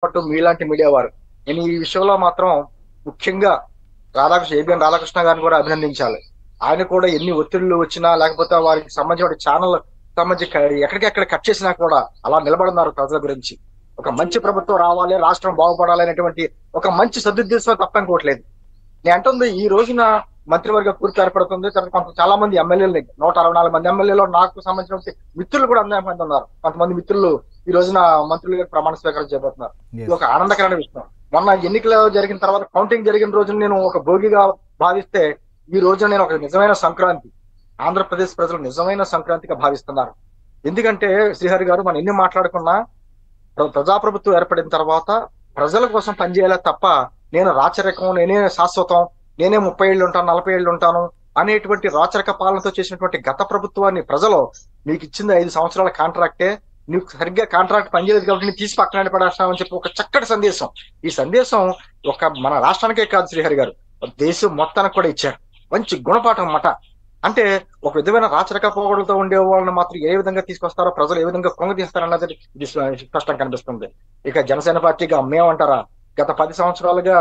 పాటు మీలాంటి మీడియా వారు నేను ఈ విషయంలో మాత్రం ముఖ్యంగా ఏబిఎన్ రాధాకృష్ణ గారిని కూడా అభినందించాలి. ఆయన కూడా ఎన్ని ఒత్తిళ్లు వచ్చినా లేకపోతే వారికి సంబంధించిన ఛానల్ సంబంధించి ఎక్కడికెక్కడ కట్ చేసినా కూడా అలా నిలబడున్నారు ప్రజల గురించి. ఒక మంచి ప్రభుత్వం రావాలి, రాష్ట్రం బాగుపడాలి అనేటువంటి ఒక మంచి సదుద్దేశం తప్ప ఇంకోట్లేదు. నేను అంటుంది ఈ రోజున మంత్రివర్గ కూర్పు ఏర్పడుతుంది. తర్వాత చాలా మంది ఎమ్మెల్యేలు 164 మంది ఎమ్మెల్యేలో నాకు సంబంధించిన మిత్రులు కూడా అనేక మంది ఉన్నారు. కొంతమంది మిత్రులు ఈ రోజున మంత్రులుగా ప్రమాణ స్వీకారం చేయబోతున్నారు. ఇది ఒక ఆనందకరమైన విషయం. మొన్న ఎన్నికలు జరిగిన తర్వాత కౌంటింగ్ జరిగిన రోజున నేను ఒక భోగిగా భావిస్తే ఈ రోజున నేను ఒక నిజమైన సంక్రాంతి, ఆంధ్రప్రదేశ్ ప్రజలు నిజమైన సంక్రాంతిగా భావిస్తున్నారు. ఎందుకంటే శ్రీహరి గారు మనం ఎన్ని మాట్లాడుకున్నా ప్రజాప్రభుత్వం ఏర్పడిన తర్వాత ప్రజల కోసం పనిచేయాలి తప్ప నేను రాచరికం, నేనే శాశ్వతం, నేనే 30 ఏళ్ళు ఉంటాను, 40 ఏళ్ళు ఉంటాను అనేటువంటి రాచరిక పాలనతో చేసినటువంటి గత ప్రభుత్వాన్ని ప్రజలు మీకు ఇచ్చింది 5 సంవత్సరాల కాంట్రాక్టే, నీకు సరిగ్గా కాంట్రాక్ట్ పనిచేయలేదు కాబట్టి నేను తీసి పక్కన పడేస్తామని చెప్పి ఒక చక్కటి సందేశం. ఈ సందేశం ఒక మన రాష్ట్రానికే కాదు శ్రీహరి గారు, దేశం మొత్తానికి కూడా ఇచ్చారు. మంచి గుణపాఠం అన్నమాట. అంటే ఒక విధమైన రాచరిక పోగొడులతో ఉండే వాళ్ళని మాత్రం ఏ విధంగా తీసుకొస్తారో, ప్రజలు ఏ విధంగా కొంగ తీస్తారన్నది ఇది స్పష్టంగా కనిపిస్తుంది. ఇక జనసేన పార్టీగా మేమంటారా, గత 10 సంవత్సరాలుగా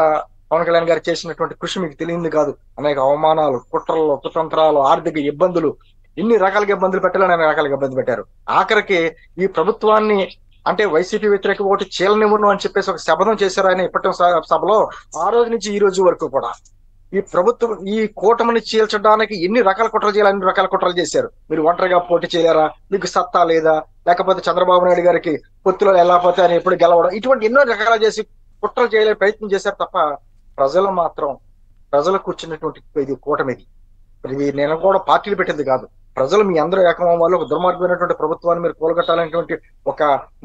పవన్ కళ్యాణ్ గారు చేసినటువంటి కృషి మీకు తెలియంది కాదు. అనేక అవమానాలు, కుట్రలు, కుతంత్రాలు, ఆర్థిక ఇబ్బందులు, ఇన్ని రకాలుగా ఇబ్బందులు పెట్టాలని అనేక రకాలుగా ఇబ్బంది పెట్టారు. ఆఖరికి ఈ ప్రభుత్వాన్ని అంటే వైసీపీ వ్యతిరేక ఓటు చీలనివ్వను అని చెప్పేసి ఒక శపథం చేశారు ఆయన ఇప్పటి సభలో. ఆ రోజు నుంచి ఈ రోజు వరకు కూడా ఈ ప్రభుత్వం ఈ కూటమిని చీల్చడానికి ఎన్ని రకాల కుట్రలు చేయాలి, అన్ని రకాల కుట్రలు చేశారు. మీరు ఒంటరిగా పోటీ చేయలేరా, మీకు సత్తా లేదా, లేకపోతే చంద్రబాబు నాయుడు గారికి పొత్తులో వెళ్ళకపోతే ఆయన ఎప్పుడు గెలవడం, ఇటువంటి ఎన్నో రకాల చేసి కుట్రలు చేయలే ప్రయత్నం చేశారు తప్ప ప్రజలు మాత్రం ప్రజలకు కూర్చున్నటువంటి ఇది కూటమిది. ఇది నేను కూడా పార్టీలు పెట్టింది కాదు. ప్రజలు మీ అందరూ ఏకమం వల్ల ఒక దుర్మార్గమైనటువంటి ప్రభుత్వాన్ని మీరు కూలగొట్టాలనేటువంటి ఒక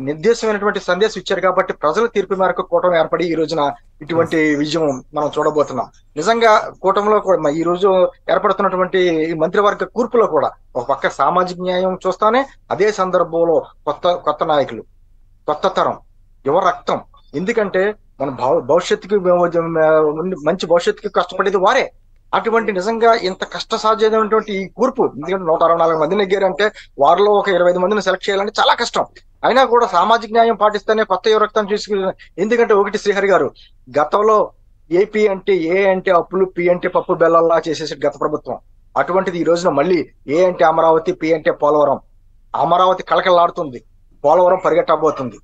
నిర్దేశమైనటువంటి సందేశం ఇచ్చారు కాబట్టి ప్రజల తీర్పు మేరకు కూటమి ఏర్పడి ఈ రోజున ఇటువంటి విజయం మనం చూడబోతున్నాం. నిజంగా కూటమిలో కూడా ఈ రోజు ఏర్పడుతున్నటువంటి ఈ మంత్రివర్గ కూర్పులో కూడా ఒక పక్క సామాజిక న్యాయం చూస్తానే, అదే సందర్భంలో కొత్త నాయకులు, కొత్త తరం, యువ రక్తం. ఎందుకంటే మన భవిష్యత్తుకి మంచి భవిష్యత్తుకి కష్టపడేది వారే. అటువంటి నిజంగా ఇంత కష్టసాధ్యమైనటువంటి ఈ కూర్పు, ఎందుకంటే 164 మంది నెగ్గారంటే వారిలో ఒక 25 మందిని సెలెక్ట్ చేయాలంటే చాలా కష్టం. అయినా కూడా సామాజిక న్యాయం పాటిస్తేనే కొత్త యువ రక్తం తీసుకుని. ఎందుకంటే ఒకటి శ్రీహరి గారు, గతంలో ఏపీ అంటే ఏ అంటే అప్పులు, పి అంటే పప్పు బెల్లల్లా చేసేసి గత ప్రభుత్వం. అటువంటిది ఈ రోజున మళ్ళీ ఏ అంటే అమరావతి, పి అంటే పోలవరం. అమరావతి కళకళలాడుతుంది, పోలవరం పరిగెట్టబోతుంది.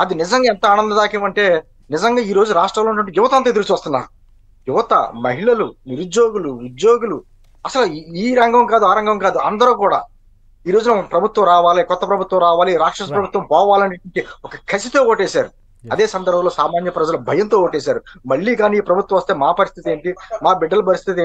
అది నిజంగా ఎంత ఆనందదాయకం అంటే నిజంగా ఈ రోజు రాష్ట్రంలో ఉన్నటువంటి యువత అంతా ఎదురు చూస్తున్నారు. యువత, మహిళలు, నిరుద్యోగులు, ఉద్యోగులు, అసలు ఈ రంగం కాదు ఆ రంగం కాదు, అందరూ కూడా ఈ రోజున ప్రభుత్వం రావాలి, కొత్త ప్రభుత్వం రావాలి, రాక్షస ప్రభుత్వం పోవాలని ఒక కసితో ఓటేశారు. అదే సందర్భంలో సామాన్య ప్రజలు భయంతో ఓటేశారు. మళ్ళీ కానీ ఈ ప్రభుత్వం వస్తే మా పరిస్థితి ఏంటి, మా బిడ్డల పరిస్థితి